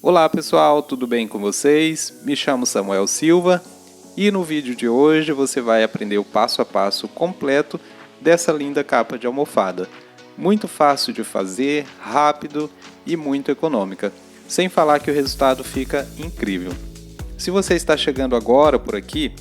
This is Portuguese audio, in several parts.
Olá pessoal, tudo bem com vocês? Me chamo Samuel Silva e no vídeo de hoje você vai aprender o passo a passo completo dessa linda capa de almofada. Muito fácil de fazer, rápido e muito econômica, sem falar que o resultado fica incrível. Se você está chegando agora por aqui,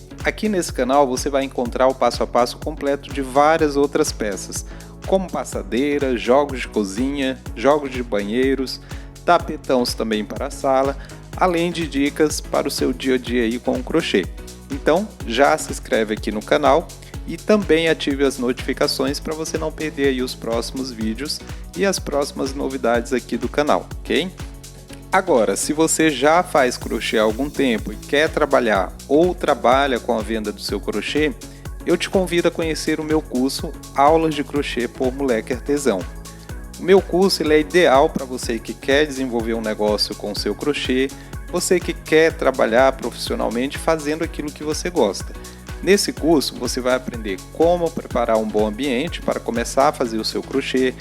nesse canal você vai encontrar o passo a passo completo de várias outras peças, como passadeira, jogos de cozinha, jogos de banheiros, tapetões também para a sala, além de dicas para o seu dia a dia aí com o crochê. Então já se inscreve aqui no canal e também ative as notificações para você não perder aí os próximos vídeos e as próximas novidades aqui do canal, ok? Agora, se você já faz crochê há algum tempo e quer trabalhar ou trabalha com a venda do seu crochê, eu te convido a conhecer o meu curso Aulas de Crochê por Moleque Artesão. O meu curso é ideal para você que quer desenvolver um negócio com o seu crochê, você que quer trabalhar profissionalmente fazendo aquilo que você gosta. Nesse curso você vai aprender como preparar um bom ambiente para começar a fazer o seu crochê,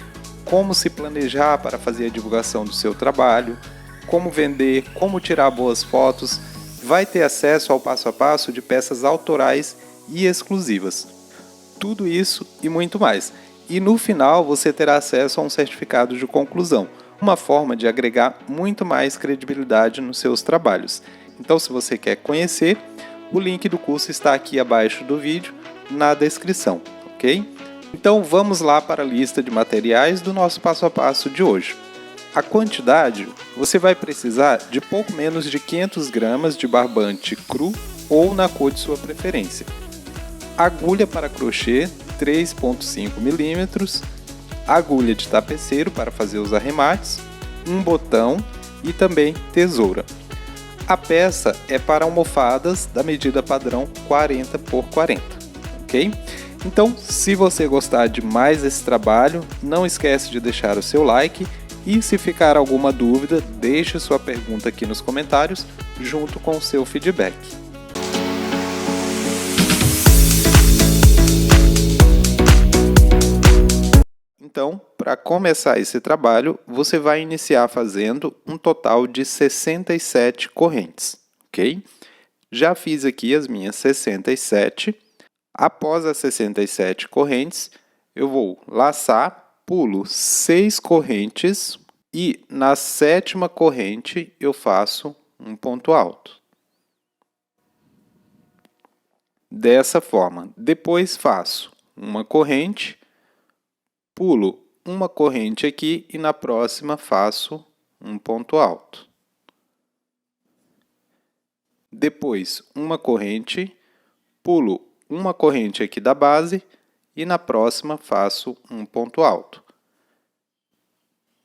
como se planejar para fazer a divulgação do seu trabalho, como vender, como tirar boas fotos, vai ter acesso ao passo a passo de peças autorais e exclusivas. Tudo isso e muito mais. E no final você terá acesso a um certificado de conclusão, uma forma de agregar muito mais credibilidade nos seus trabalhos. Então, se você quer conhecer, o link do curso está aqui abaixo do vídeo, na descrição, ok? Então vamos lá para a lista de materiais do nosso passo a passo de hoje. A quantidade, você vai precisar de pouco menos de 500 gramas de barbante cru ou na cor de sua preferência. Agulha para crochê 3,5 mm, agulha de tapeceiro para fazer os arremates, um botão e também tesoura. A peça é para almofadas da medida padrão 40 por 40, ok? Então, se você gostar de mais esse trabalho, não esquece de deixar o seu like e se ficar alguma dúvida, deixe sua pergunta aqui nos comentários junto com o seu feedback. Então, para começar esse trabalho, você vai iniciar fazendo um total de 67 correntes, ok? Já fiz aqui as minhas 67. Após as 67 correntes, eu vou laçar, pulo 6 correntes e na 7ª corrente eu faço um ponto alto. Dessa forma, depois faço uma corrente, pulo uma corrente aqui e na próxima faço um ponto alto. Depois, uma corrente, pulo uma corrente aqui da base e na próxima faço um ponto alto.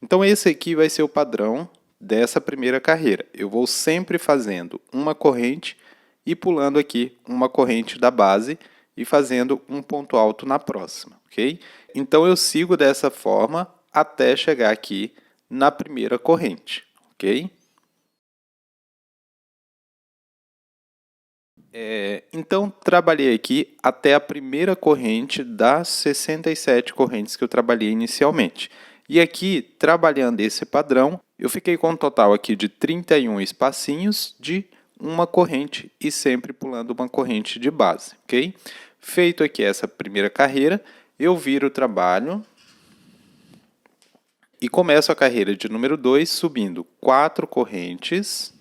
Então esse aqui vai ser o padrão dessa primeira carreira. Eu vou sempre fazendo uma corrente e pulando aqui uma corrente da base e fazendo um ponto alto na próxima, ok? Então eu sigo dessa forma até chegar aqui na primeira corrente, ok? Então, trabalhei aqui até a primeira corrente das 67 correntes que eu trabalhei inicialmente. E aqui, trabalhando esse padrão, eu fiquei com um total aqui de 31 espacinhos de uma corrente e sempre pulando uma corrente de base, ok? Feito aqui essa primeira carreira, eu viro o trabalho e começo a carreira de número 2 subindo 4 correntes,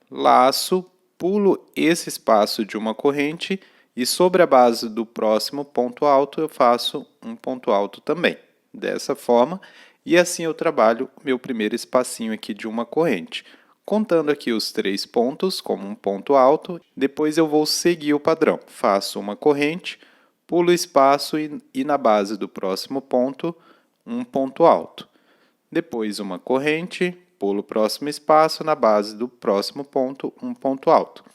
laço, pulo esse espaço de uma corrente e sobre a base do próximo ponto alto eu faço um ponto alto também, dessa forma, e assim eu trabalho o meu primeiro espacinho aqui de uma corrente. Contando aqui os 3 pontos como um ponto alto, depois eu vou seguir o padrão, faço uma corrente, pulo o espaço e na base do próximo ponto, um ponto alto. Depois uma corrente, pulo o próximo espaço, na base do próximo ponto, um ponto alto.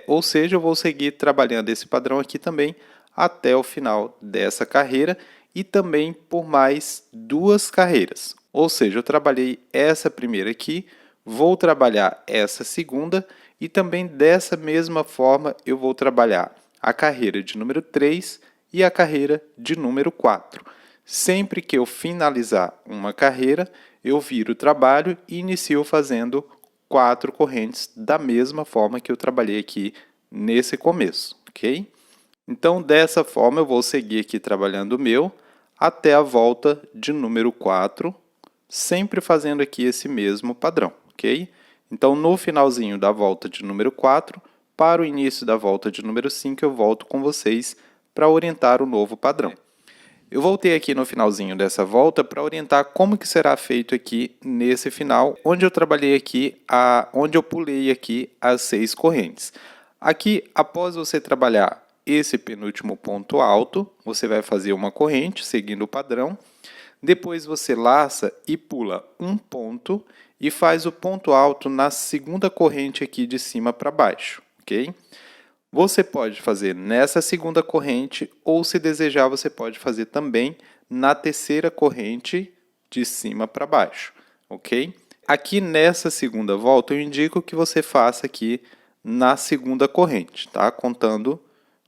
Ou seja, eu vou seguir trabalhando esse padrão aqui também até o final dessa carreira e também por mais 2 carreiras. Ou seja, eu trabalhei essa primeira aqui, vou trabalhar essa segunda e também dessa mesma forma eu vou trabalhar a carreira de número 3 e a carreira de número 4. Sempre que eu finalizar uma carreira, eu viro o trabalho e inicio fazendo 4 correntes da mesma forma que eu trabalhei aqui nesse começo, ok? Então, dessa forma, eu vou seguir aqui trabalhando o meu até a volta de número 4, sempre fazendo aqui esse mesmo padrão, ok? Então, no finalzinho da volta de número 4, para o início da volta de número 5, eu volto com vocês para orientar o novo padrão. Eu voltei aqui no finalzinho dessa volta para orientar como que será feito aqui nesse final, onde eu trabalhei aqui, onde eu pulei aqui as 6 correntes. Aqui, após você trabalhar esse penúltimo ponto alto, você vai fazer uma corrente, seguindo o padrão. Depois você laça e pula um ponto e faz o ponto alto na segunda corrente aqui de cima para baixo, ok? Você pode fazer nessa segunda corrente ou, se desejar, você pode fazer também na terceira corrente de cima para baixo, ok? Aqui nessa segunda volta eu indico que você faça aqui na segunda corrente, tá? Contando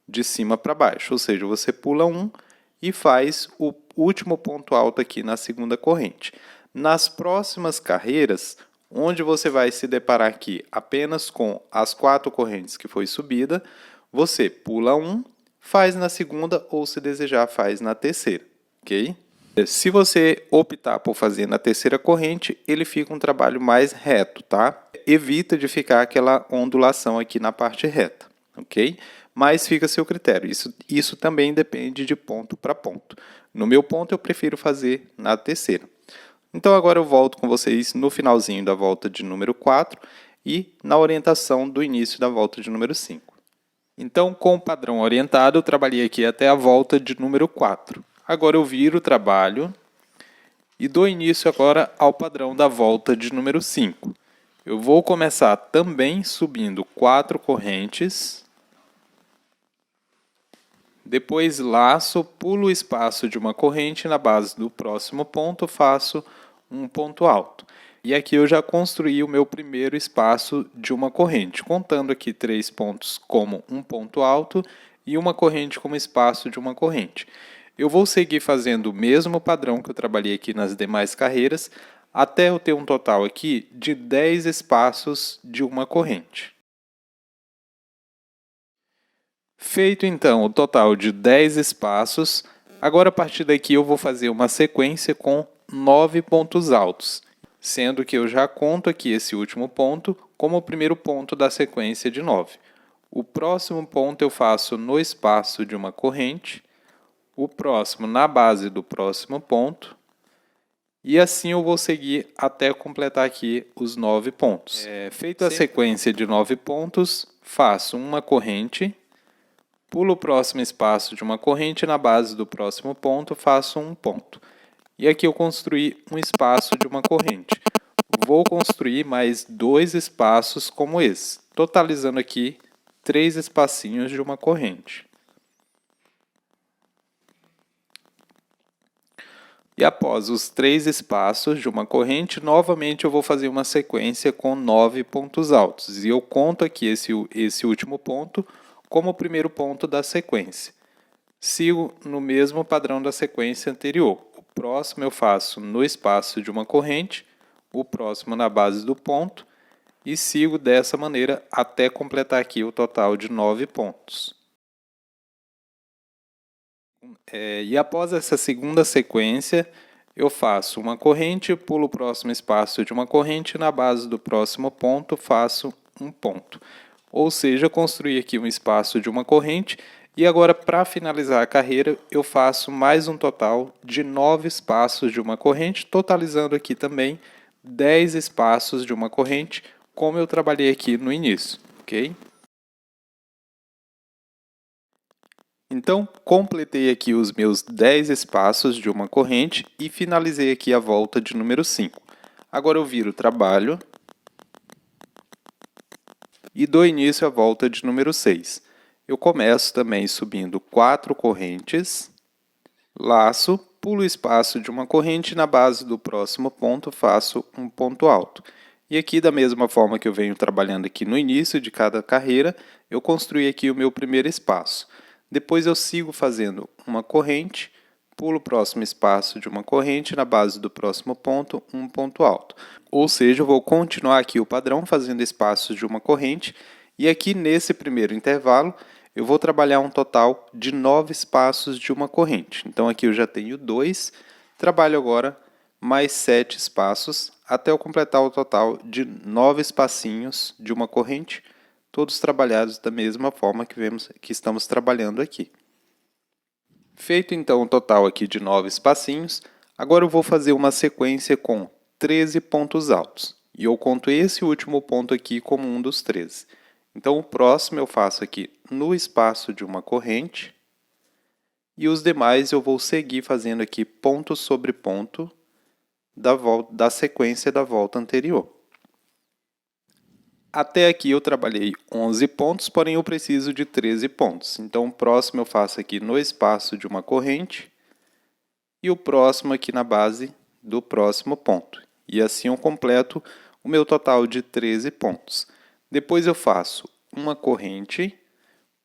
de cima para baixo, ou seja, você pula um e faz o último ponto alto aqui na segunda corrente. Nas próximas carreiras, onde você vai se deparar aqui apenas com as 4 correntes que foi subida, você pula um, faz na segunda ou, se desejar, faz na terceira, ok? Se você optar por fazer na terceira corrente, ele fica um trabalho mais reto, tá? Evita de ficar aquela ondulação aqui na parte reta, ok? Mas fica a seu critério. Isso também depende de ponto para ponto. No meu ponto, eu prefiro fazer na terceira. Então, agora eu volto com vocês no finalzinho da volta de número 4 e na orientação do início da volta de número 5. Então, com o padrão orientado, eu trabalhei aqui até a volta de número 4. Agora eu viro o trabalho e dou início agora ao padrão da volta de número 5. Eu vou começar também subindo 4 correntes. Depois laço, pulo o espaço de uma corrente na base do próximo ponto, faço um ponto alto. E aqui eu já construí o meu primeiro espaço de uma corrente, contando aqui 3 pontos como um ponto alto e uma corrente como espaço de uma corrente. Eu vou seguir fazendo o mesmo padrão que eu trabalhei aqui nas demais carreiras, até eu ter um total aqui de 10 espaços de uma corrente. Feito então o total de 10 espaços, agora a partir daqui eu vou fazer uma sequência com 9 pontos altos, sendo que eu já conto aqui esse último ponto como o primeiro ponto da sequência de 9. O próximo ponto eu faço no espaço de uma corrente, o próximo na base do próximo ponto, e assim eu vou seguir até completar aqui os 9 pontos. Feita a sequência de 9 pontos, faço uma corrente, pulo o próximo espaço de uma corrente, na base do próximo ponto faço um ponto. E aqui eu construí um espaço de uma corrente. Vou construir mais 2 espaços como esse, totalizando aqui 3 espacinhos de uma corrente. E após os 3 espaços de uma corrente, novamente eu vou fazer uma sequência com 9 pontos altos. E eu conto aqui esse último ponto como o primeiro ponto da sequência. Sigo no mesmo padrão da sequência anterior. O próximo eu faço no espaço de uma corrente, o próximo na base do ponto, e sigo dessa maneira até completar aqui o total de 9 pontos. E após essa segunda sequência, eu faço uma corrente, pulo o próximo espaço de uma corrente, na base do próximo ponto faço um ponto. Ou seja, construí aqui um espaço de uma corrente e agora, para finalizar a carreira, eu faço mais um total de 9 espaços de uma corrente, totalizando aqui também 10 espaços de uma corrente, como eu trabalhei aqui no início, ok? Então, completei aqui os meus 10 espaços de uma corrente e finalizei aqui a volta de número 5. Agora eu viro o trabalho e dou início à volta de número 6. Eu começo também subindo 4 correntes, laço, pulo o espaço de uma corrente, na base do próximo ponto faço um ponto alto. E aqui, da mesma forma que eu venho trabalhando aqui no início de cada carreira, eu construí aqui o meu primeiro espaço. Depois eu sigo fazendo uma corrente, pulo o próximo espaço de uma corrente, na base do próximo ponto, um ponto alto. Ou seja, eu vou continuar aqui o padrão fazendo espaços de uma corrente, e aqui nesse primeiro intervalo eu vou trabalhar um total de 9 espaços de uma corrente. Então aqui eu já tenho 2, trabalho agora mais 7 espaços, até eu completar o total de 9 espacinhos de uma corrente, todos trabalhados da mesma forma que estamos trabalhando aqui. Feito então o total aqui de 9 espacinhos, agora eu vou fazer uma sequência com 13 pontos altos. E eu conto esse último ponto aqui como um dos 13. Então o próximo eu faço aqui no espaço de uma corrente. E os demais eu vou seguir fazendo aqui ponto sobre ponto da sequência da volta anterior. Até aqui eu trabalhei 11 pontos, porém eu preciso de 13 pontos. Então o próximo eu faço aqui no espaço de uma corrente e o próximo aqui na base do próximo ponto. E assim eu completo o meu total de 13 pontos. Depois eu faço uma corrente,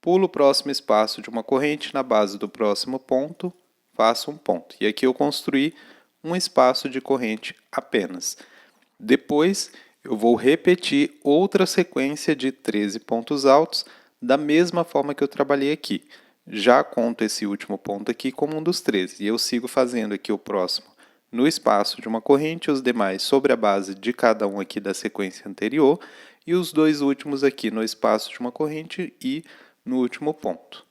pulo o próximo espaço de uma corrente na base do próximo ponto, faço um ponto. E aqui eu construí um espaço de corrente apenas. Depois eu vou repetir outra sequência de 13 pontos altos da mesma forma que eu trabalhei aqui. Já conto esse último ponto aqui como um dos 13. E eu sigo fazendo aqui o próximo no espaço de uma corrente, os demais sobre a base de cada um aqui da sequência anterior, e os dois últimos aqui no espaço de uma corrente e no último ponto.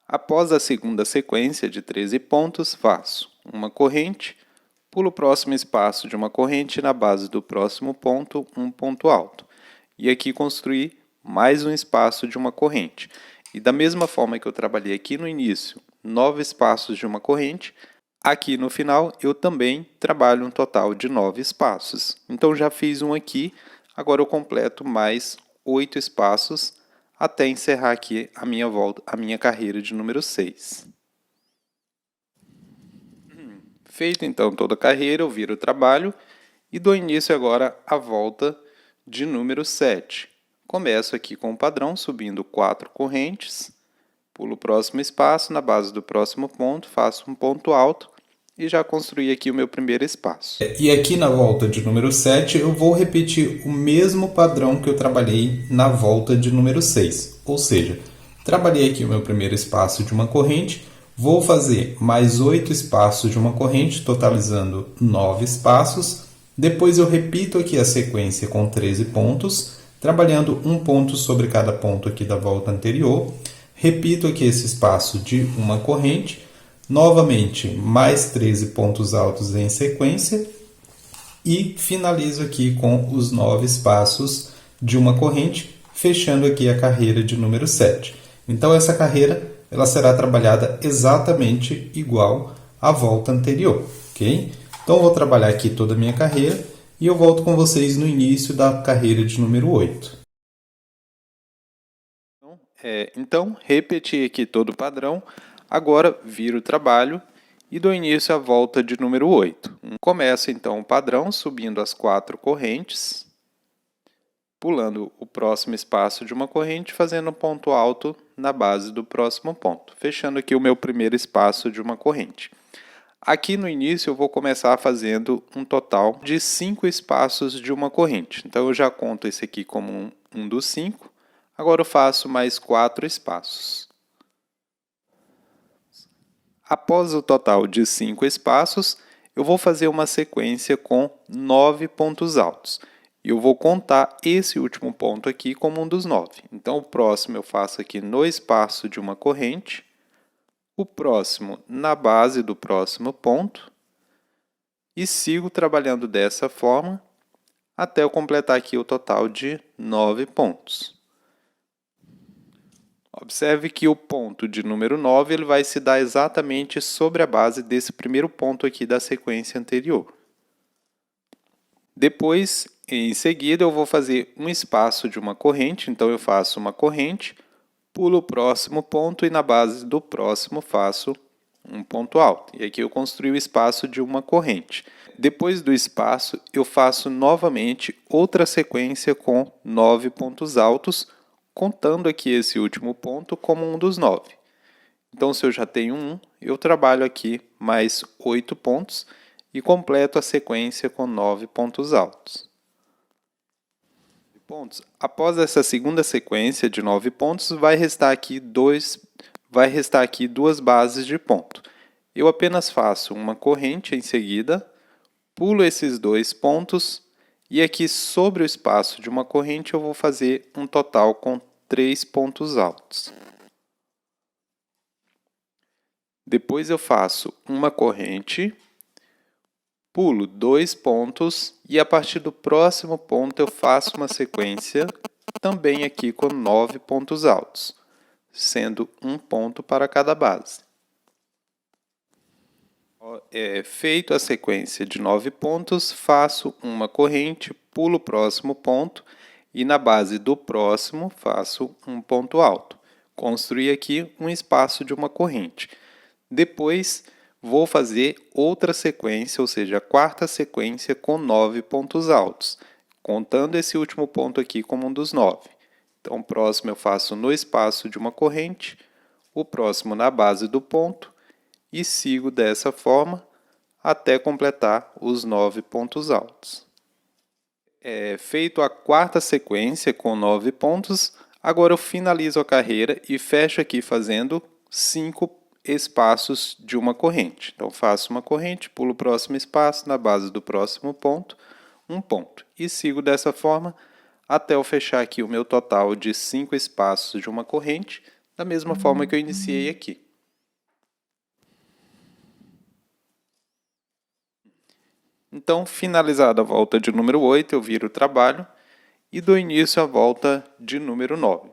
Após a segunda sequência de 13 pontos, faço uma corrente, pulo o próximo espaço de uma corrente na base do próximo ponto, um ponto alto. E aqui construí mais um espaço de uma corrente. E da mesma forma que eu trabalhei aqui no início, 9 espaços de uma corrente, aqui no final eu também trabalho um total de 9 espaços. Então já fiz um aqui, agora eu completo mais 8 espaços até encerrar aqui a minha carreira de número 6. Feito então toda a carreira, eu viro o trabalho e dou início agora à volta de número 7. Começo aqui com o padrão, subindo 4 correntes, pulo o próximo espaço, na base do próximo ponto, faço um ponto alto e já construí aqui o meu primeiro espaço. E aqui na volta de número 7, eu vou repetir o mesmo padrão que eu trabalhei na volta de número 6. Ou seja, trabalhei aqui o meu primeiro espaço de uma corrente, vou fazer mais 8 espaços de uma corrente, totalizando 9 espaços. Depois eu repito aqui a sequência com 13 pontos, trabalhando um ponto sobre cada ponto aqui da volta anterior. Repito aqui esse espaço de uma corrente, novamente mais 13 pontos altos em sequência e finalizo aqui com os 9 espaços de uma corrente, fechando aqui a carreira de número 7. Então essa carreira ela será trabalhada exatamente igual à volta anterior, ok? Então eu vou trabalhar aqui toda a minha carreira e eu volto com vocês no início da carreira de número 8. Então, repeti aqui todo o padrão, agora viro o trabalho e dou início à volta de número 8. Começo então o padrão subindo as 4 correntes, pulando o próximo espaço de uma corrente, fazendo um ponto alto na base do próximo ponto, fechando aqui o meu primeiro espaço de uma corrente. Aqui no início eu vou começar fazendo um total de 5 espaços de uma corrente. Então eu já conto esse aqui como um dos 5. Agora eu faço mais 4 espaços. Após o total de 5 espaços, eu vou fazer uma sequência com 9 pontos altos. E eu vou contar esse último ponto aqui como um dos 9. Então o próximo eu faço aqui no espaço de uma corrente, o próximo na base do próximo ponto, e sigo trabalhando dessa forma até eu completar aqui o total de 9 pontos. Observe que o ponto de número 9 ele vai se dar exatamente sobre a base desse primeiro ponto aqui da sequência anterior. Depois, em seguida, eu vou fazer um espaço de uma corrente, então eu faço uma corrente, pulo o próximo ponto e na base do próximo faço um ponto alto. E aqui eu construí o espaço de uma corrente. Depois do espaço, eu faço novamente outra sequência com 9 pontos altos, contando aqui esse último ponto como um dos 9. Então, se eu já tenho 1, eu trabalho aqui mais 8 pontos e completo a sequência com 9 pontos altos. Após essa segunda sequência de 9 pontos, vai restar aqui duas bases de ponto. Eu apenas faço uma corrente em seguida, pulo esses 2 pontos e aqui sobre o espaço de uma corrente eu vou fazer um total com 3 pontos altos. Depois eu faço uma corrente, pulo 2 pontos e a partir do próximo ponto eu faço uma sequência também aqui com 9 pontos altos, sendo um ponto para cada base. Feito a sequência de 9 pontos, faço uma corrente, pulo o próximo ponto e na base do próximo faço um ponto alto. Construí aqui um espaço de uma corrente. Depois vou fazer outra sequência, ou seja, a quarta sequência com 9 pontos altos, contando esse último ponto aqui como um dos 9. Então, o próximo eu faço no espaço de uma corrente, o próximo na base do ponto e sigo dessa forma até completar os 9 pontos altos. Feito a quarta sequência com 9 pontos, agora eu finalizo a carreira e fecho aqui fazendo 5 espaços de uma corrente. Então, faço uma corrente, pulo o próximo espaço, na base do próximo ponto, um ponto. E sigo dessa forma até eu fechar aqui o meu total de 5 espaços de uma corrente, da mesma forma que eu iniciei aqui. Então, finalizada a volta de número 8, eu viro o trabalho e dou início à volta de número 9.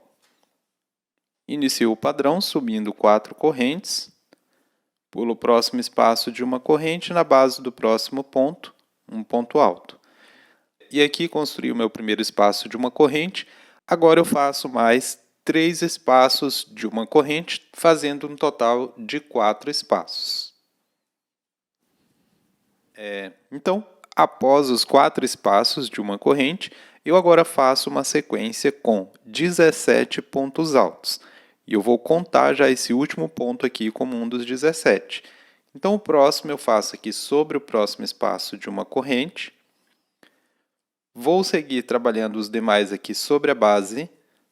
Inicio o padrão subindo 4 correntes, pulo o próximo espaço de uma corrente na base do próximo ponto, um ponto alto. E aqui construí o meu primeiro espaço de uma corrente, agora eu faço mais 3 espaços de uma corrente, fazendo um total de 4 espaços. Então, após os 4 espaços de uma corrente, eu agora faço uma sequência com 17 pontos altos. E eu vou contar já esse último ponto aqui como um dos 17. Então, o próximo eu faço aqui sobre o próximo espaço de uma corrente. Vou seguir trabalhando os demais aqui sobre a base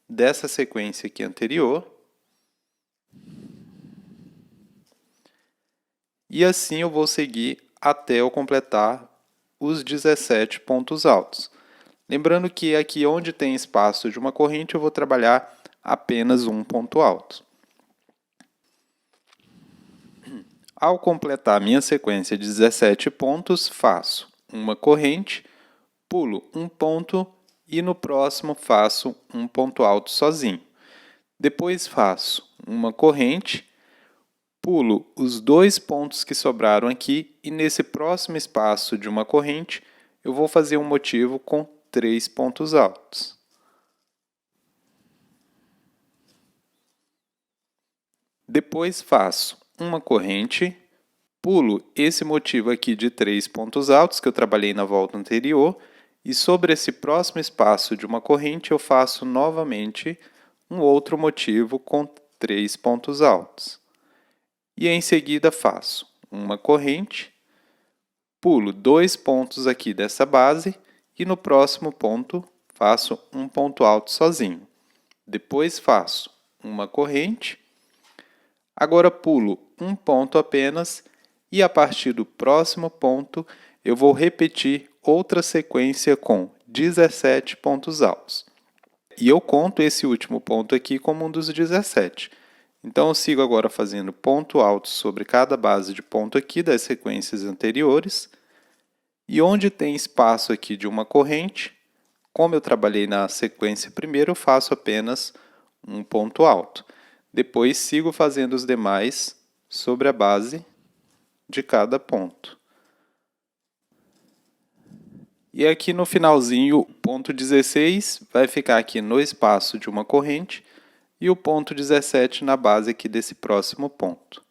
dessa sequência aqui anterior. E assim eu vou seguir até eu completar os 17 pontos altos. Lembrando que aqui onde tem espaço de uma corrente, eu vou trabalhar apenas um ponto alto. Ao completar a minha sequência de 17 pontos, faço uma corrente, pulo um ponto e no próximo faço um ponto alto sozinho. Depois faço uma corrente, pulo os 2 pontos que sobraram aqui e nesse próximo espaço de uma corrente eu vou fazer um motivo com 3 pontos altos. Depois faço uma corrente, pulo esse motivo aqui de 3 pontos altos que eu trabalhei na volta anterior e sobre esse próximo espaço de uma corrente eu faço novamente um outro motivo com 3 pontos altos. E em seguida faço uma corrente, pulo 2 pontos aqui dessa base e no próximo ponto faço um ponto alto sozinho. Depois faço uma corrente, agora pulo um ponto apenas e a partir do próximo ponto eu vou repetir outra sequência com 17 pontos altos. E eu conto esse último ponto aqui como um dos 17. Então, eu sigo agora fazendo ponto alto sobre cada base de ponto aqui das sequências anteriores. E onde tem espaço aqui de uma corrente, como eu trabalhei na sequência primeiro, eu faço apenas um ponto alto. Depois, sigo fazendo os demais sobre a base de cada ponto. E aqui no finalzinho, o ponto 16 vai ficar aqui no espaço de uma corrente, e o ponto 17 na base aqui desse próximo ponto.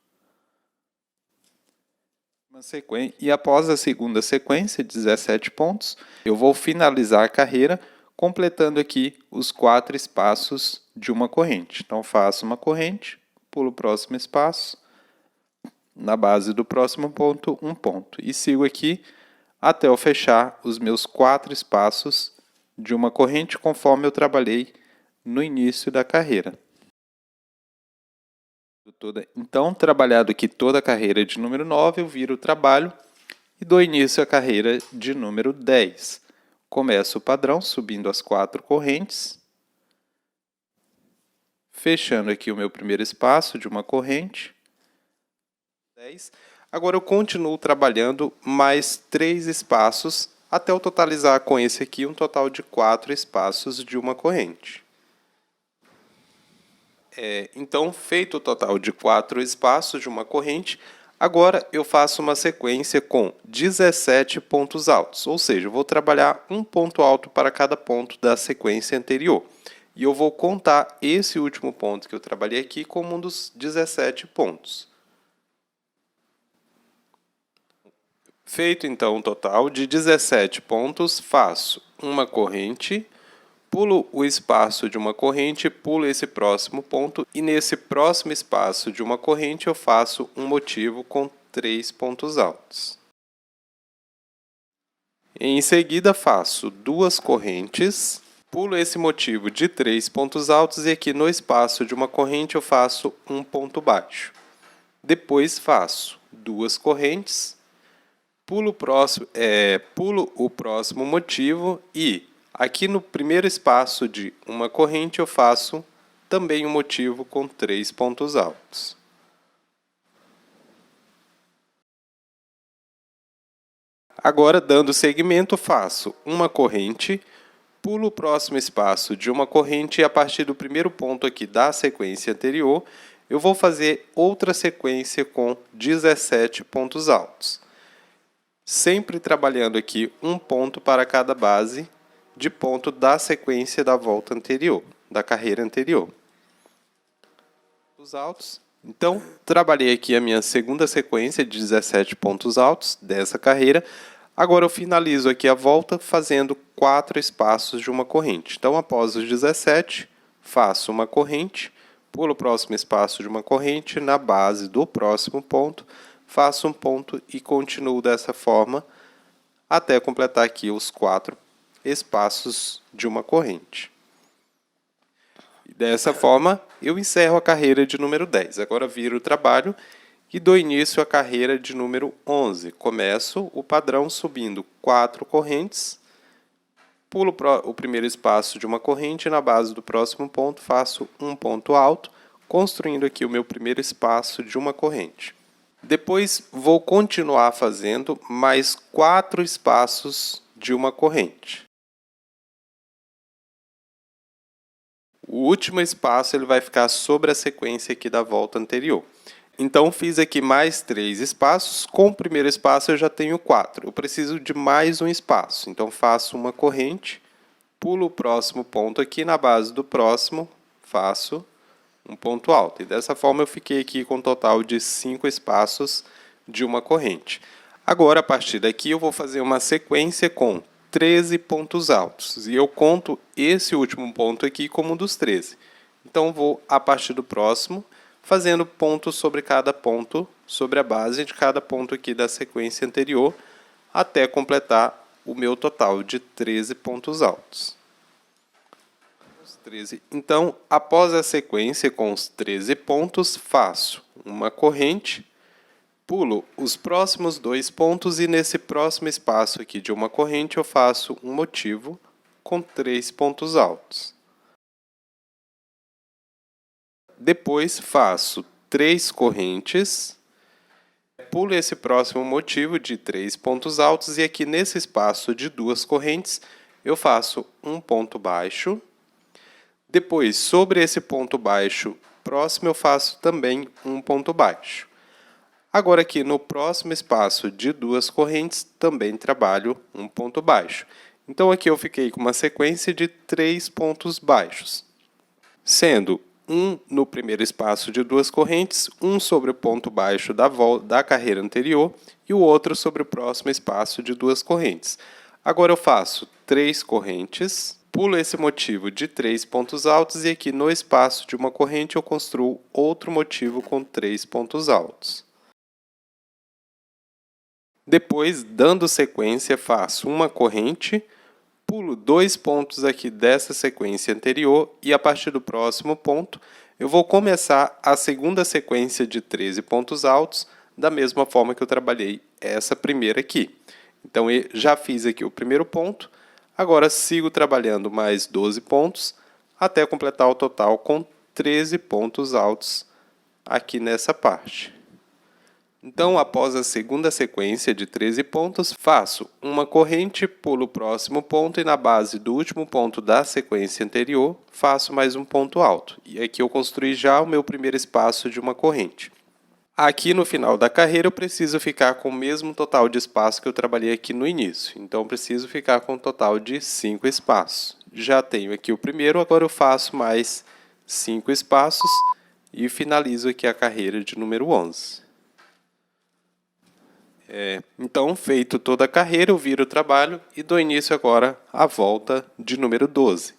E após a segunda sequência, 17 pontos, eu vou finalizar a carreira completando aqui os 4 espaços de uma corrente. Então, faço uma corrente, pulo o próximo espaço, na base do próximo ponto, um ponto. E sigo aqui até eu fechar os meus 4 espaços de uma corrente conforme eu trabalhei no início da carreira. Então, trabalhado aqui toda a carreira de número 9, eu viro o trabalho e dou início à carreira de número 10. Começo o padrão subindo as 4 correntes, fechando aqui o meu primeiro espaço de uma corrente. 10. Agora eu continuo trabalhando mais 3 espaços até eu totalizar com esse aqui um total de 4 espaços de uma corrente. Então, feito o total de 4 espaços de uma corrente, agora eu faço uma sequência com 17 pontos altos, ou seja, eu vou trabalhar um ponto alto para cada ponto da sequência anterior. E eu vou contar esse último ponto que eu trabalhei aqui como um dos 17 pontos. Feito então um total de 17 pontos, faço uma corrente, pulo o espaço de uma corrente, pulo esse próximo ponto e nesse próximo espaço de uma corrente eu faço um motivo com 3 pontos altos. Em seguida faço 2 correntes, pulo esse motivo de 3 pontos altos e aqui no espaço de uma corrente eu faço um ponto baixo. Depois faço 2 correntes, pulo o próximo motivo e aqui no primeiro espaço de uma corrente eu faço também um motivo com 3 pontos altos. Agora, dando seguimento, faço uma corrente, pulo o próximo espaço de uma corrente e a partir do primeiro ponto aqui da sequência anterior, eu vou fazer outra sequência com 17 pontos altos. Sempre trabalhando aqui um ponto para cada base de ponto da sequência da volta anterior, da carreira anterior. Os altos. Então, trabalhei aqui a minha segunda sequência de 17 pontos altos dessa carreira. Agora eu finalizo aqui a volta fazendo 4 espaços de uma corrente. Então, após os 17, faço uma corrente, pulo o próximo espaço de uma corrente, na base do próximo ponto, faço um ponto e continuo dessa forma até completar aqui os 4 espaços de uma corrente. E dessa forma, eu encerro a carreira de número 10. Agora viro o trabalho e dou início à carreira de número 11. Começo o padrão subindo 4 correntes, pulo o primeiro espaço de uma corrente e na base do próximo ponto faço um ponto alto, construindo aqui o meu primeiro espaço de uma corrente. Depois vou continuar fazendo mais 4 espaços de uma corrente. O último espaço ele vai ficar sobre a sequência aqui da volta anterior. Então, fiz aqui mais 3 espaços. Com o primeiro espaço eu já tenho 4. Eu preciso de mais um espaço. Então, faço uma corrente, pulo o próximo ponto aqui, na base do próximo, faço um ponto alto. E dessa forma eu fiquei aqui com um total de 5 espaços de uma corrente. Agora, a partir daqui, eu vou fazer uma sequência com 13 pontos altos. E eu conto esse último ponto aqui como um dos 13. Então, vou, a partir do próximo, fazendo ponto sobre cada ponto, sobre a base de cada ponto aqui da sequência anterior, até completar o meu total de 13 pontos altos. 13. Então, após a sequência com os 13 pontos, faço uma corrente, pulo os próximos 2 pontos e nesse próximo espaço aqui de uma corrente eu faço um motivo com 3 pontos altos. Depois faço 3 correntes, pulo esse próximo motivo de 3 pontos altos e aqui nesse espaço de 2 correntes eu faço um ponto baixo. Depois, sobre esse ponto baixo próximo, eu faço também um ponto baixo. Agora aqui no próximo espaço de 2 correntes, também trabalho um ponto baixo. Então aqui eu fiquei com uma sequência de 3 pontos baixos, sendo um no primeiro espaço de 2 correntes, um sobre o ponto baixo da carreira anterior e o outro sobre o próximo espaço de 2 correntes. Agora eu faço 3 correntes, Pulo esse motivo de 3 pontos altos e aqui no espaço de uma corrente eu construo outro motivo com 3 pontos altos. Depois, dando sequência, faço uma corrente, pulo 2 pontos aqui dessa sequência anterior e a partir do próximo ponto eu vou começar a segunda sequência de 13 pontos altos da mesma forma que eu trabalhei essa primeira aqui. Então, eu já fiz aqui o primeiro ponto, agora sigo trabalhando mais 12 pontos até completar o total com 13 pontos altos aqui nessa parte. Então, após a segunda sequência de 13 pontos, faço uma corrente, pulo o próximo ponto e na base do último ponto da sequência anterior, faço mais um ponto alto. E aqui eu construí já o meu primeiro espaço de uma corrente. Aqui no final da carreira eu preciso ficar com o mesmo total de espaço que eu trabalhei aqui no início. Então, eu preciso ficar com um total de 5 espaços. Já tenho aqui o primeiro, agora eu faço mais 5 espaços e finalizo aqui a carreira de número 11. Então, feito toda a carreira, eu viro o trabalho e dou início agora à volta de número 12.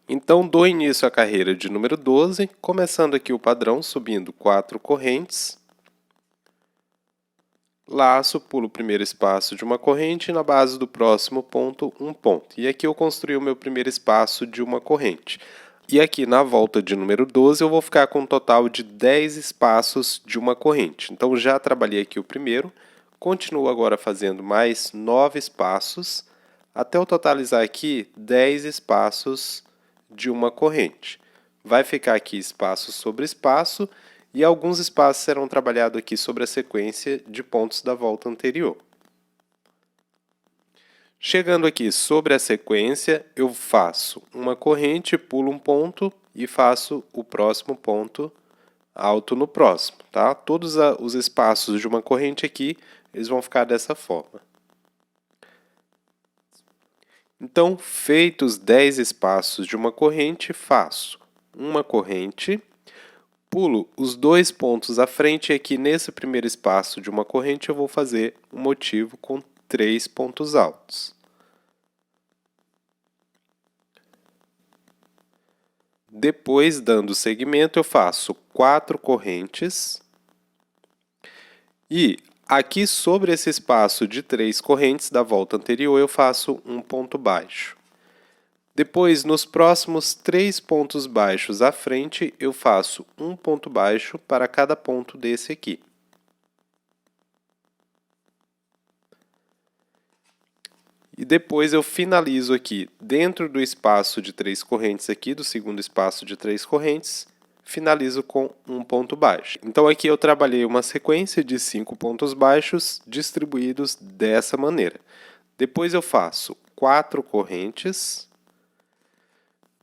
Então, dou início à carreira de número 12, começando aqui o padrão, subindo 4 correntes. Laço, pulo o primeiro espaço de uma corrente e na base do próximo ponto, um ponto. E aqui eu construí o meu primeiro espaço de uma corrente. E aqui na volta de número 12 eu vou ficar com um total de 10 espaços de uma corrente. Então, já trabalhei aqui o primeiro. Continuo agora fazendo mais 9 espaços, até eu totalizar aqui 10 espaços de uma corrente. Vai ficar aqui espaço sobre espaço, e alguns espaços serão trabalhados aqui sobre a sequência de pontos da volta anterior. Chegando aqui sobre a sequência, eu faço uma corrente, pulo um ponto e faço o próximo ponto alto no próximo, tá? Todos os espaços de uma corrente aqui, eles vão ficar dessa forma. Então, feitos 10 espaços de uma corrente, faço uma corrente, pulo os 2 pontos à frente e aqui nesse primeiro espaço de uma corrente eu vou fazer um motivo com 3 pontos altos. Depois, dando seguimento, eu faço 4 correntes e aqui sobre esse espaço de 3 correntes da volta anterior eu faço um ponto baixo. Depois, nos próximos 3 pontos baixos à frente, eu faço um ponto baixo para cada ponto desse aqui. E depois eu finalizo aqui dentro do espaço de 3 correntes aqui, do segundo espaço de 3 correntes, finalizo com um ponto baixo. Então aqui eu trabalhei uma sequência de 5 pontos baixos distribuídos dessa maneira. Depois eu faço 4 correntes,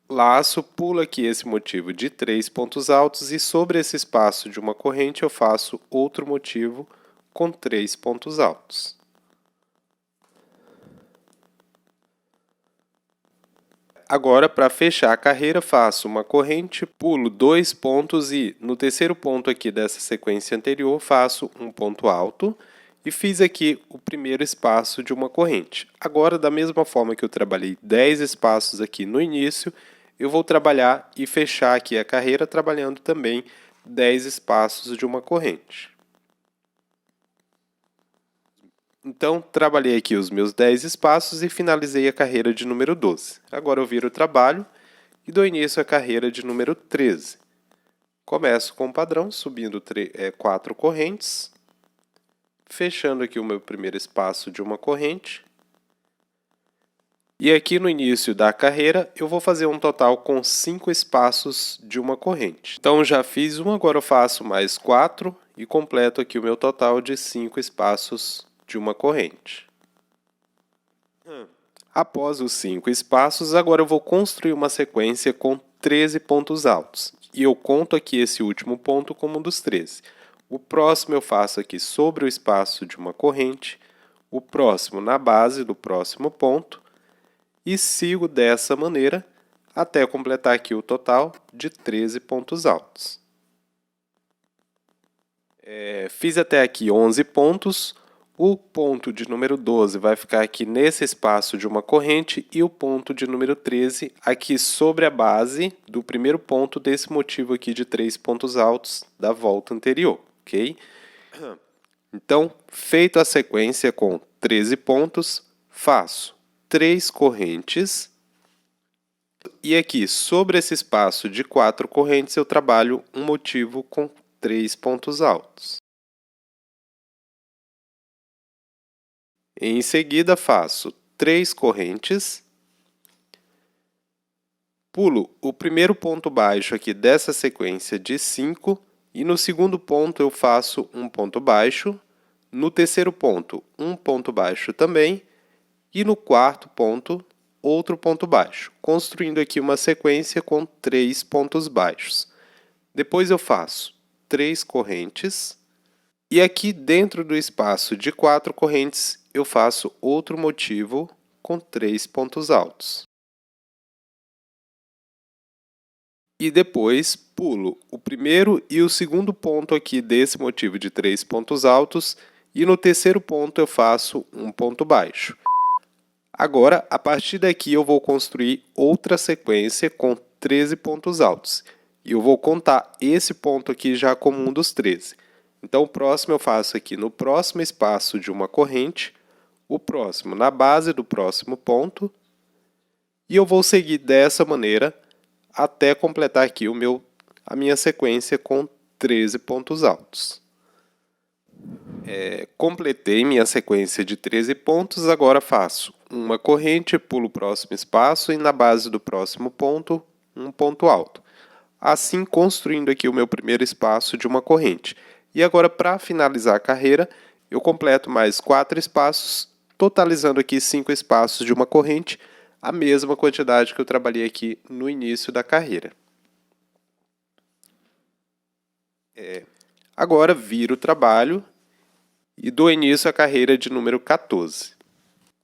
laço, pulo aqui esse motivo de 3 pontos altos e sobre esse espaço de uma corrente eu faço outro motivo com 3 pontos altos. Agora, para fechar a carreira, faço uma corrente, pulo 2 pontos e no terceiro ponto aqui dessa sequência anterior faço um ponto alto e fiz aqui o primeiro espaço de uma corrente. Agora, da mesma forma que eu trabalhei 10 espaços aqui no início, eu vou trabalhar e fechar aqui a carreira trabalhando também 10 espaços de uma corrente. Então, trabalhei aqui os meus 10 espaços e finalizei a carreira de número 12. Agora eu viro o trabalho e dou início à carreira de número 13. Começo com o padrão, subindo 4 correntes, fechando aqui o meu primeiro espaço de uma corrente. E aqui no início da carreira, eu vou fazer um total com 5 espaços de uma corrente. Então, já fiz um, agora eu faço mais 4 e completo aqui o meu total de 5 espaços de uma corrente. Após os 5 espaços, agora eu vou construir uma sequência com 13 pontos altos. E eu conto aqui esse último ponto como um dos 13. O próximo eu faço aqui sobre o espaço de uma corrente, o próximo na base do próximo ponto, e sigo dessa maneira até completar aqui o total de 13 pontos altos. Fiz até aqui 11 pontos. O ponto de número 12 vai ficar aqui nesse espaço de uma corrente e o ponto de número 13 aqui sobre a base do primeiro ponto desse motivo aqui de 3 pontos altos da volta anterior, ok? Então, feita a sequência com 13 pontos, faço 3 correntes e aqui sobre esse espaço de 4 correntes eu trabalho um motivo com 3 pontos altos. Em seguida, faço 3 correntes, pulo o primeiro ponto baixo aqui dessa sequência de 5 e no segundo ponto eu faço um ponto baixo, no terceiro ponto um ponto baixo também e no quarto ponto outro ponto baixo, construindo aqui uma sequência com 3 pontos baixos. Depois eu faço 3 correntes e aqui dentro do espaço de 4 correntes eu faço outro motivo com 3 pontos altos. E depois pulo o primeiro e o segundo ponto aqui desse motivo de 3 pontos altos e no terceiro ponto eu faço um ponto baixo. Agora, a partir daqui eu vou construir outra sequência com 13 pontos altos. E eu vou contar esse ponto aqui já como um dos 13. Então, o próximo eu faço aqui no próximo espaço de uma corrente, o próximo na base do próximo ponto, e eu vou seguir dessa maneira até completar aqui a minha sequência com 13 pontos altos. Completei minha sequência de 13 pontos, agora faço uma corrente, pulo o próximo espaço e na base do próximo ponto, um ponto alto. Assim, construindo aqui o meu primeiro espaço de uma corrente. E agora, para finalizar a carreira, eu completo mais 4 espaços, totalizando aqui 5 espaços de uma corrente, a mesma quantidade que eu trabalhei aqui no início da carreira. Agora, viro o trabalho e dou início à carreira de número 14.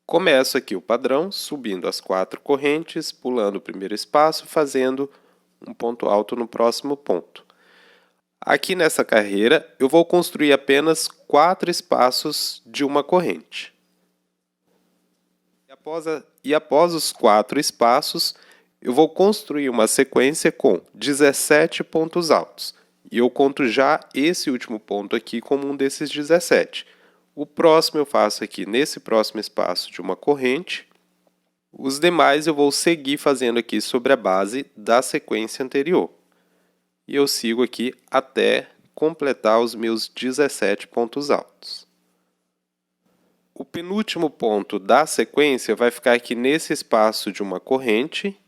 Começo aqui o padrão, subindo as 4 correntes, pulando o primeiro espaço, fazendo um ponto alto no próximo ponto. Aqui nessa carreira, eu vou construir apenas 4 espaços de uma corrente. E após os 4 espaços, eu vou construir uma sequência com 17 pontos altos. E eu conto já esse último ponto aqui como um desses 17. O próximo eu faço aqui nesse próximo espaço de uma corrente. Os demais eu vou seguir fazendo aqui sobre a base da sequência anterior. E eu sigo aqui até completar os meus 17 pontos altos. O penúltimo ponto da sequência vai ficar aqui nesse espaço de uma corrente.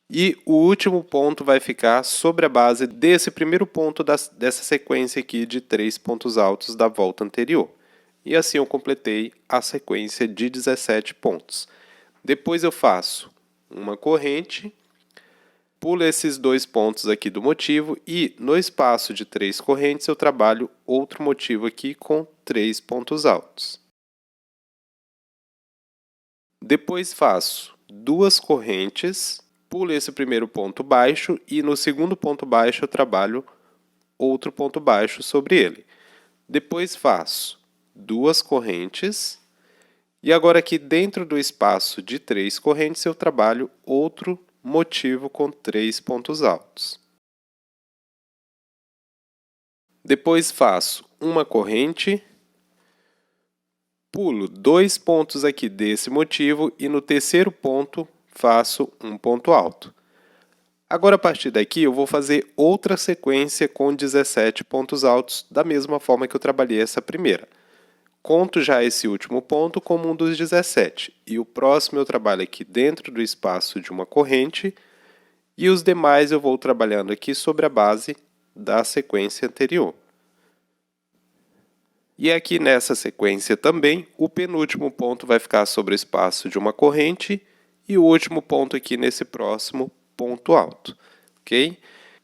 E o último ponto vai ficar sobre a base desse primeiro ponto dessa sequência aqui de 3 pontos altos da volta anterior. E assim eu completei a sequência de 17 pontos. Depois eu faço uma corrente, pulo esses 2 pontos aqui do motivo e no espaço de 3 correntes eu trabalho outro motivo aqui com 3 pontos altos. Depois faço 2 correntes, pulo esse primeiro ponto baixo e no segundo ponto baixo eu trabalho outro ponto baixo sobre ele. Depois faço 2 correntes e agora aqui dentro do espaço de 3 correntes eu trabalho outro motivo com 3 pontos altos. Depois faço uma corrente, pulo 2 pontos aqui desse motivo e no terceiro ponto faço um ponto alto. Agora, a partir daqui, eu vou fazer outra sequência com 17 pontos altos, da mesma forma que eu trabalhei essa primeira. Conto já esse último ponto como um dos 17, e o próximo eu trabalho aqui dentro do espaço de uma corrente, e os demais eu vou trabalhando aqui sobre a base da sequência anterior. E aqui nessa sequência também, o penúltimo ponto vai ficar sobre o espaço de uma corrente, e o último ponto aqui nesse próximo ponto alto, ok?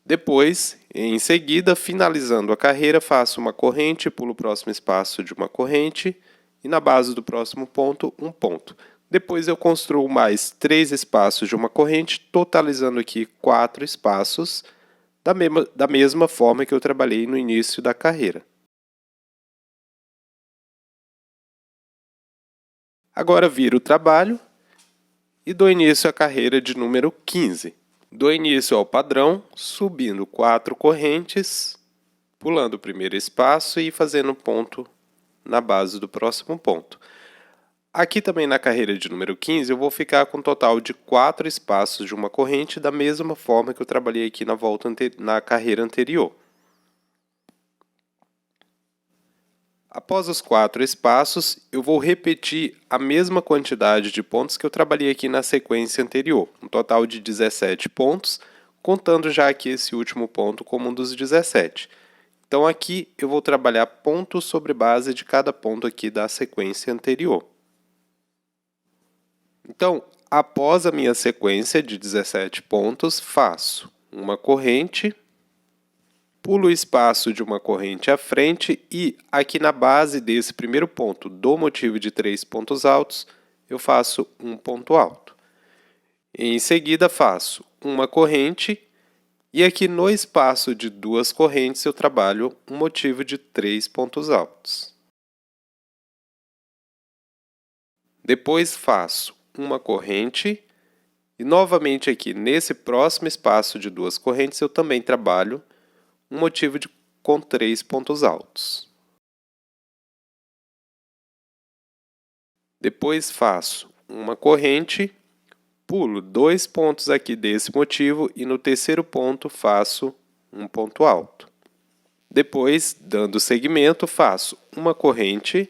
Depois, em seguida, finalizando a carreira, faço uma corrente, pulo o próximo espaço de uma corrente e na base do próximo ponto, um ponto. Depois eu construo mais 3 espaços de uma corrente, totalizando aqui 4 espaços, da mesma forma que eu trabalhei no início da carreira. Agora viro o trabalho e dou início à carreira de número 15. Dou início ao padrão, subindo 4 correntes, pulando o primeiro espaço e fazendo ponto na base do próximo ponto. Aqui também na carreira de número 15 eu vou ficar com um total de 4 espaços de uma corrente, da mesma forma que eu trabalhei aqui na carreira anterior. Após os 4 espaços, eu vou repetir a mesma quantidade de pontos que eu trabalhei aqui na sequência anterior, um total de 17 pontos, contando já aqui esse último ponto como um dos 17. Então aqui eu vou trabalhar ponto sobre base de cada ponto aqui da sequência anterior. Então, após a minha sequência de 17 pontos, faço uma corrente, pulo o espaço de uma corrente à frente e aqui na base desse primeiro ponto do motivo de 3 pontos altos, eu faço um ponto alto. Em seguida, faço uma corrente e aqui no espaço de 2 correntes eu trabalho um motivo de 3 pontos altos. Depois faço uma corrente e novamente aqui nesse próximo espaço de 2 correntes eu também trabalho um motivo com 3 pontos altos. Depois faço uma corrente, pulo 2 pontos aqui desse motivo e no terceiro ponto faço um ponto alto. Depois, dando seguimento, faço uma corrente,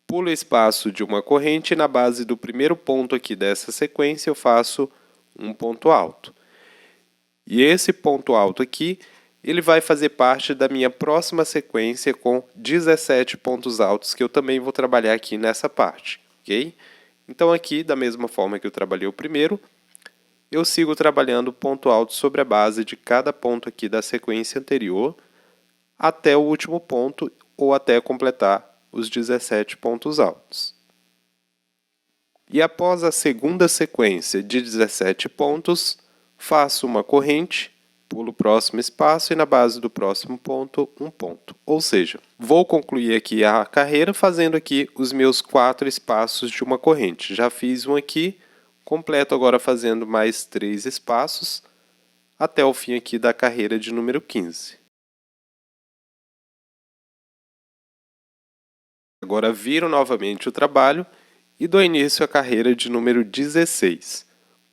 pulo o espaço de uma corrente e na base do primeiro ponto aqui dessa sequência eu faço um ponto alto. E esse ponto alto aqui ele vai fazer parte da minha próxima sequência com 17 pontos altos que eu também vou trabalhar aqui nessa parte, ok? Então aqui, da mesma forma que eu trabalhei o primeiro, eu sigo trabalhando ponto alto sobre a base de cada ponto aqui da sequência anterior até o último ponto ou até completar os 17 pontos altos. E após a segunda sequência de 17 pontos, faço uma corrente, pulo o próximo espaço e na base do próximo ponto, um ponto. Ou seja, vou concluir aqui a carreira fazendo aqui os meus 4 espaços de uma corrente. Já fiz um aqui, completo agora fazendo mais 3 espaços até o fim aqui da carreira de número 15. Agora viro novamente o trabalho e dou início à carreira de número 16.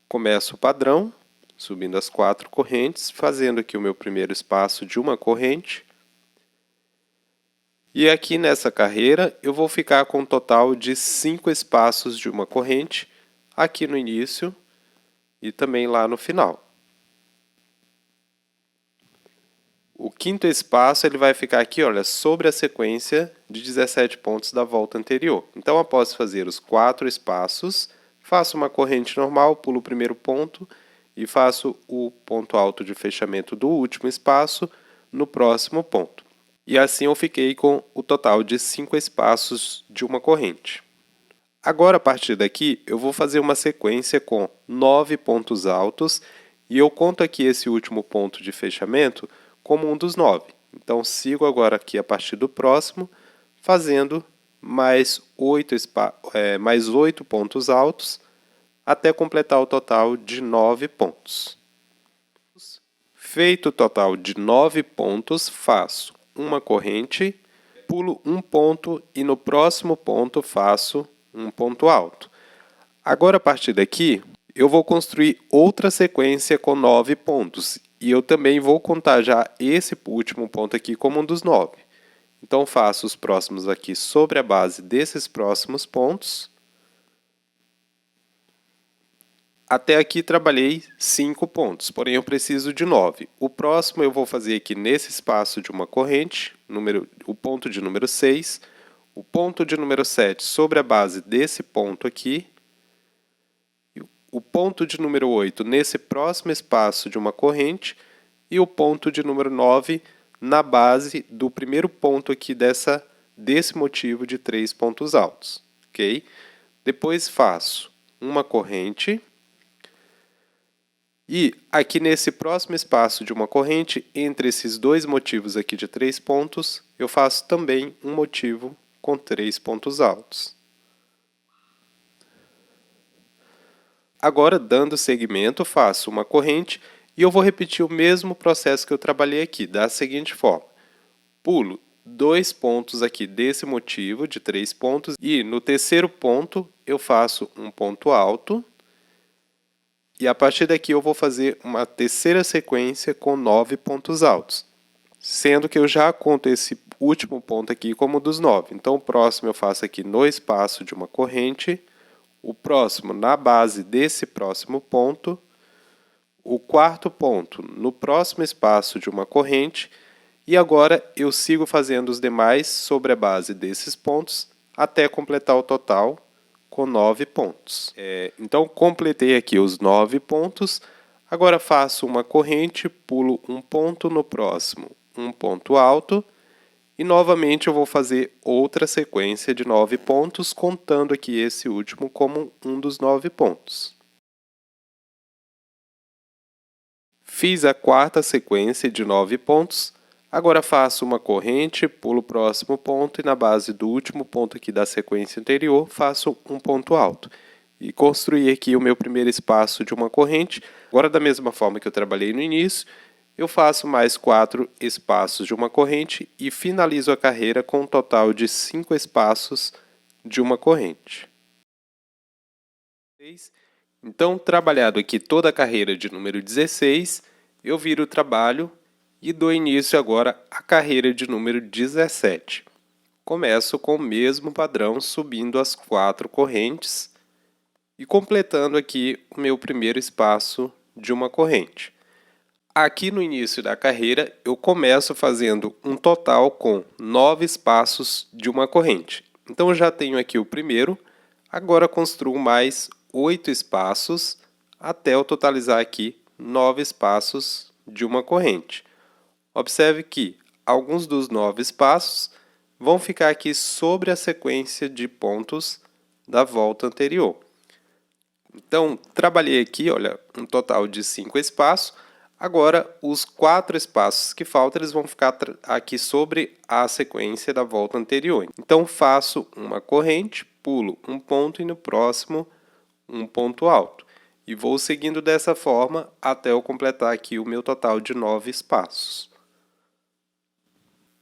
Começo o padrão, subindo as 4 correntes, fazendo aqui o meu primeiro espaço de uma corrente. E aqui nessa carreira eu vou ficar com um total de 5 espaços de uma corrente, aqui no início e também lá no final. O quinto espaço ele vai ficar aqui, olha, sobre a sequência de 17 pontos da volta anterior. Então, após fazer os 4 espaços, faço uma corrente normal, pulo o primeiro ponto e faço o ponto alto de fechamento do último espaço no próximo ponto. E assim eu fiquei com o total de 5 espaços de uma corrente. Agora, a partir daqui, eu vou fazer uma sequência com 9 pontos altos e eu conto aqui esse último ponto de fechamento como um dos 9. Então, sigo agora aqui a partir do próximo, fazendo mais 8 pontos altos, até completar o total de 9 pontos. Feito o total de 9 pontos, faço uma corrente, pulo um ponto e no próximo ponto faço um ponto alto. Agora, a partir daqui, eu vou construir outra sequência com 9 pontos. E eu também vou contar já esse último ponto aqui como um dos 9. Então, faço os próximos aqui sobre a base desses próximos pontos. Até aqui trabalhei 5 pontos, porém eu preciso de 9. O próximo eu vou fazer aqui nesse espaço de uma corrente, o ponto de número 6, o ponto de número 7 sobre a base desse ponto aqui, o ponto de número 8 nesse próximo espaço de uma corrente e o ponto de número 9 na base do primeiro ponto aqui desse motivo de 3 pontos altos. Ok? Depois faço uma corrente. E aqui nesse próximo espaço de uma corrente, entre esses dois motivos aqui de 3 pontos, eu faço também um motivo com 3 pontos altos. Agora, dando seguimento, faço uma corrente e eu vou repetir o mesmo processo que eu trabalhei aqui, da seguinte forma. Pulo 2 pontos aqui desse motivo, de 3 pontos, e no terceiro ponto eu faço um ponto alto, e a partir daqui eu vou fazer uma terceira sequência com 9 pontos altos, sendo que eu já conto esse último ponto aqui como dos 9. Então o próximo eu faço aqui no espaço de uma corrente, o próximo na base desse próximo ponto, o quarto ponto no próximo espaço de uma corrente, e agora eu sigo fazendo os demais sobre a base desses pontos até completar o total com 9 pontos. Então completei aqui os 9 pontos, agora faço uma corrente, pulo um ponto no próximo, um ponto alto, e novamente eu vou fazer outra sequência de 9 pontos, contando aqui esse último como um dos 9 pontos. Fiz a quarta sequência de 9 pontos, agora faço uma corrente, pulo o próximo ponto e na base do último ponto aqui da sequência anterior faço um ponto alto. E construí aqui o meu primeiro espaço de uma corrente. Agora, da mesma forma que eu trabalhei no início, eu faço mais 4 espaços de uma corrente e finalizo a carreira com um total de 5 espaços de uma corrente. Então, trabalhado aqui toda a carreira de número 16, eu viro o trabalho e dou início agora à carreira de número 17. Começo com o mesmo padrão, subindo as 4 correntes e completando aqui o meu primeiro espaço de uma corrente. Aqui no início da carreira, eu começo fazendo um total com 9 espaços de uma corrente. Então, eu já tenho aqui o primeiro, agora construo mais 8 espaços até eu totalizar aqui 9 espaços de uma corrente. Observe que alguns dos 9 espaços vão ficar aqui sobre a sequência de pontos da volta anterior. Então, trabalhei aqui, olha, um total de 5 espaços. Agora, os 4 espaços que faltam, eles vão ficar aqui sobre a sequência da volta anterior. Então, faço uma corrente, pulo um ponto e no próximo um ponto alto. E vou seguindo dessa forma até eu completar aqui o meu total de 9 espaços.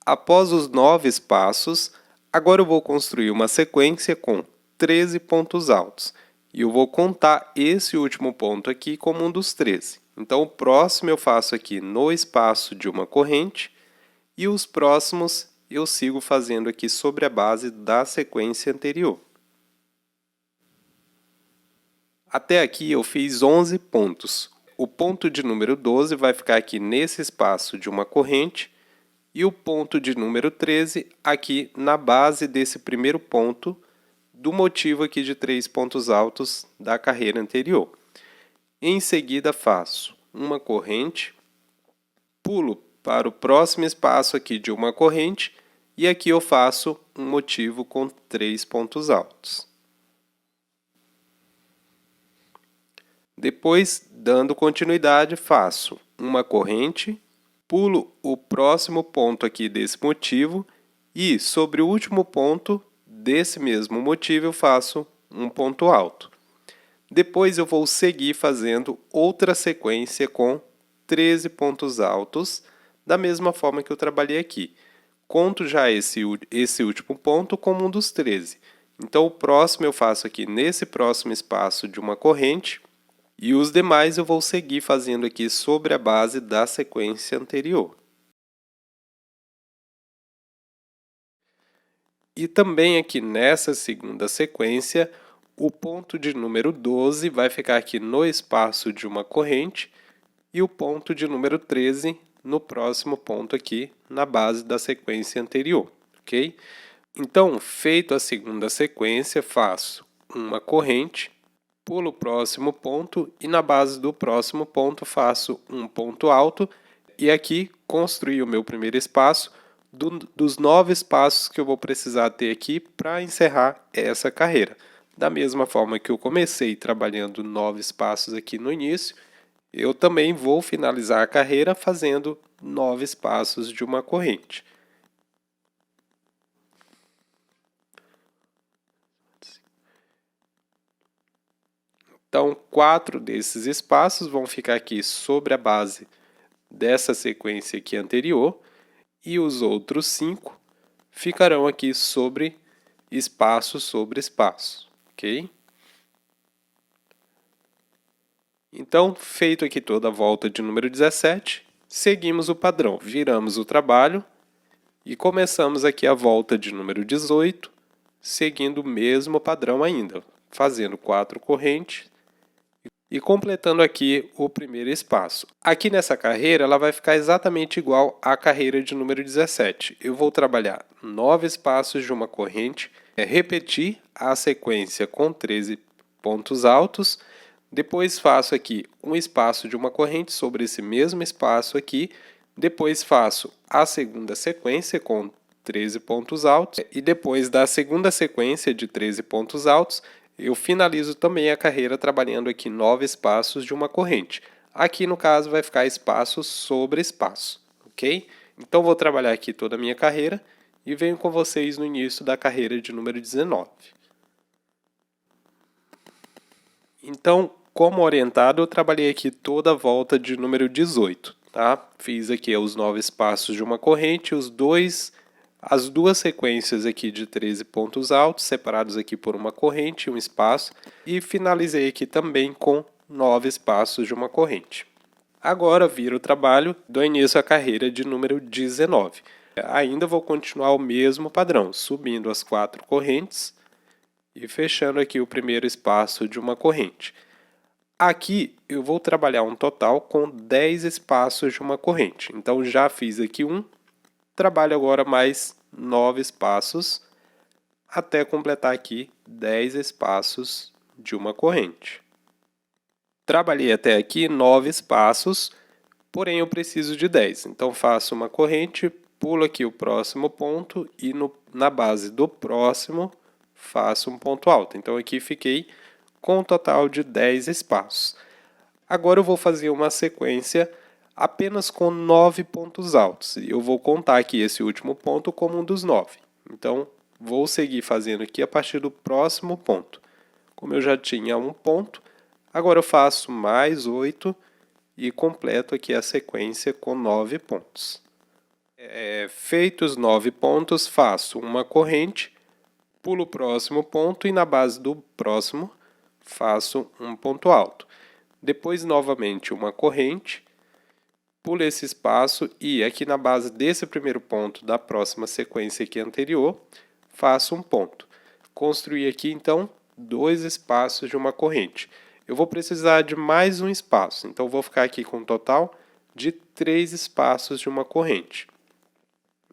Após os 9 espaços, agora eu vou construir uma sequência com 13 pontos altos. E eu vou contar esse último ponto aqui como um dos 13. Então, o próximo eu faço aqui no espaço de uma corrente e os próximos eu sigo fazendo aqui sobre a base da sequência anterior. Até aqui eu fiz 11 pontos. O ponto de número 12 vai ficar aqui nesse espaço de uma corrente e o ponto de número 13 aqui na base desse primeiro ponto do motivo aqui de 3 pontos altos da carreira anterior. Em seguida faço uma corrente, pulo para o próximo espaço aqui de uma corrente e aqui eu faço um motivo com 3 pontos altos. Depois, dando continuidade, faço uma corrente, pulo o próximo ponto aqui desse motivo e sobre o último ponto desse mesmo motivo eu faço um ponto alto. Depois eu vou seguir fazendo outra sequência com 13 pontos altos, da mesma forma que eu trabalhei aqui. Conto já esse último ponto como um dos 13. Então o próximo eu faço aqui nesse próximo espaço de uma corrente, e os demais eu vou seguir fazendo aqui sobre a base da sequência anterior. E também aqui nessa segunda sequência, o ponto de número 12 vai ficar aqui no espaço de uma corrente e o ponto de número 13 no próximo ponto aqui na base da sequência anterior, ok? Então, feito a segunda sequência, faço uma corrente, pulo o próximo ponto e na base do próximo ponto faço um ponto alto e aqui construí o meu primeiro espaço dos 9 espaços que eu vou precisar ter aqui para encerrar essa carreira. Da mesma forma que eu comecei trabalhando 9 espaços aqui no início, eu também vou finalizar a carreira fazendo 9 espaços de uma corrente. Então, 4 desses espaços vão ficar aqui sobre a base dessa sequência aqui anterior, e os outros 5 ficarão aqui sobre espaço, ok? Então, feito aqui toda a volta de número 17, seguimos o padrão, viramos o trabalho e começamos aqui a volta de número 18, seguindo o mesmo padrão ainda, fazendo 4 correntes e completando aqui o primeiro espaço. Aqui nessa carreira, ela vai ficar exatamente igual à carreira de número 17. Eu vou trabalhar 9 espaços de uma corrente, repetir a sequência com 13 pontos altos, depois faço aqui um espaço de uma corrente sobre esse mesmo espaço aqui, depois faço a segunda sequência com 13 pontos altos e depois da segunda sequência de 13 pontos altos, eu finalizo também a carreira trabalhando aqui 9 espaços de uma corrente. Aqui no caso vai ficar espaço sobre espaço, ok? Então vou trabalhar aqui toda a minha carreira e venho com vocês no início da carreira de número 19. Então, como orientado, eu trabalhei aqui toda a volta de número 18, tá? Fiz aqui os 9 espaços de uma corrente, as duas sequências aqui de 13 pontos altos, separados aqui por uma corrente e um espaço, e finalizei aqui também com 9 espaços de uma corrente. Agora viro o trabalho, dou início à carreira de número 19. Ainda vou continuar o mesmo padrão, subindo as 4 correntes e fechando aqui o primeiro espaço de uma corrente. Aqui eu vou trabalhar um total com 10 espaços de uma corrente. Então já fiz aqui um, trabalho agora mais 9 espaços até completar aqui 10 espaços de uma corrente. Trabalhei até aqui 9 espaços, porém eu preciso de 10. Então faço uma corrente, pulo aqui o próximo ponto e na base do próximo faço um ponto alto. Então aqui fiquei com um total de 10 espaços. Agora eu vou fazer uma sequência apenas com 9 pontos altos. Eu vou contar aqui esse último ponto como um dos 9. Então, vou seguir fazendo aqui a partir do próximo ponto. Como eu já tinha um ponto, agora eu faço mais 8 e completo aqui a sequência com 9 pontos. Feitos os 9 pontos, faço uma corrente, pulo o próximo ponto e na base do próximo faço um ponto alto. Depois, novamente, uma corrente, pulo esse espaço e aqui na base desse primeiro ponto da próxima sequência aqui anterior, faço um ponto. Construí aqui, então, 2 espaços de uma corrente. Eu vou precisar de mais um espaço, então vou ficar aqui com um total de 3 espaços de uma corrente.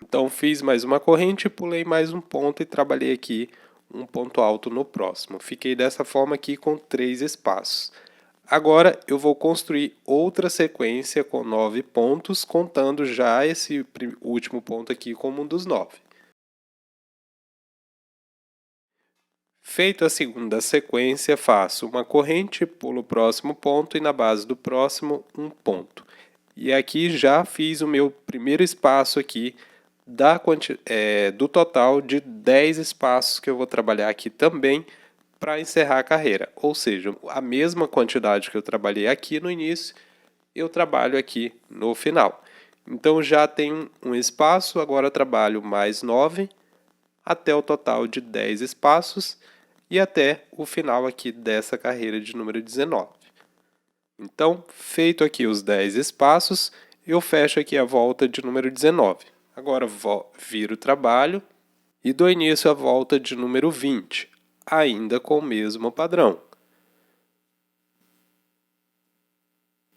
Então, fiz mais uma corrente, pulei mais um ponto e trabalhei aqui um ponto alto no próximo. Fiquei dessa forma aqui com 3 espaços. Agora, eu vou construir outra sequência com 9 pontos, contando já esse último ponto aqui como um dos 9. Feito a segunda sequência, faço uma corrente, pulo o próximo ponto e na base do próximo, um ponto. E aqui já fiz o meu primeiro espaço aqui do total de 10 espaços que eu vou trabalhar aqui também para encerrar a carreira. Ou seja, a mesma quantidade que eu trabalhei aqui no início, eu trabalho aqui no final. Então já tenho um espaço, agora trabalho mais 9, até o total de 10 espaços e até o final aqui dessa carreira de número 19. Então, feito aqui os 10 espaços, eu fecho aqui a volta de número 19. Agora viro o trabalho e dou início à volta de número 20, ainda com o mesmo padrão.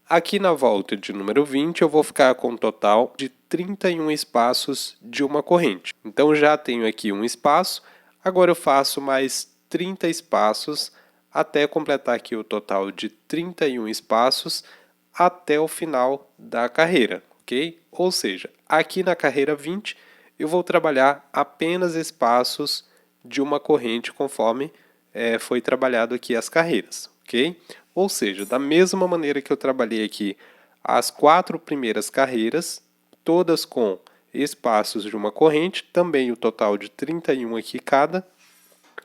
Aqui na volta de número 20 eu vou ficar com um total de 31 espaços de uma corrente. Então já tenho aqui um espaço, agora eu faço mais 30 espaços até completar aqui o total de 31 espaços até o final da carreira, ok? Ou seja, aqui na carreira 20 eu vou trabalhar apenas espaços de uma corrente conforme foi trabalhado aqui as carreiras, ok? Ou seja, da mesma maneira que eu trabalhei aqui as 4 primeiras carreiras, todas com espaços de uma corrente, também o total de 31 aqui cada.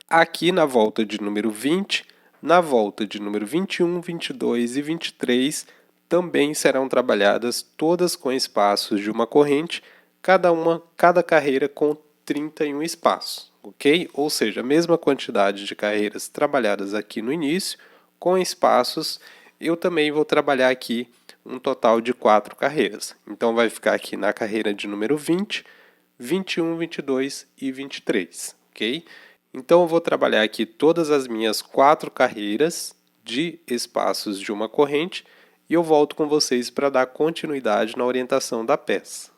Aqui na volta de número 20, Na volta de número 21, 22 e 23, também serão trabalhadas todas com espaços de uma corrente, cada carreira com 31 espaços, ok? Ou seja, a mesma quantidade de carreiras trabalhadas aqui no início, com espaços, eu também vou trabalhar aqui um total de 4 carreiras. Então vai ficar aqui na carreira de número 20, 21, 22 e 23, ok? Então eu vou trabalhar aqui todas as minhas 4 carreiras de espaços de uma corrente e eu volto com vocês para dar continuidade na orientação da peça.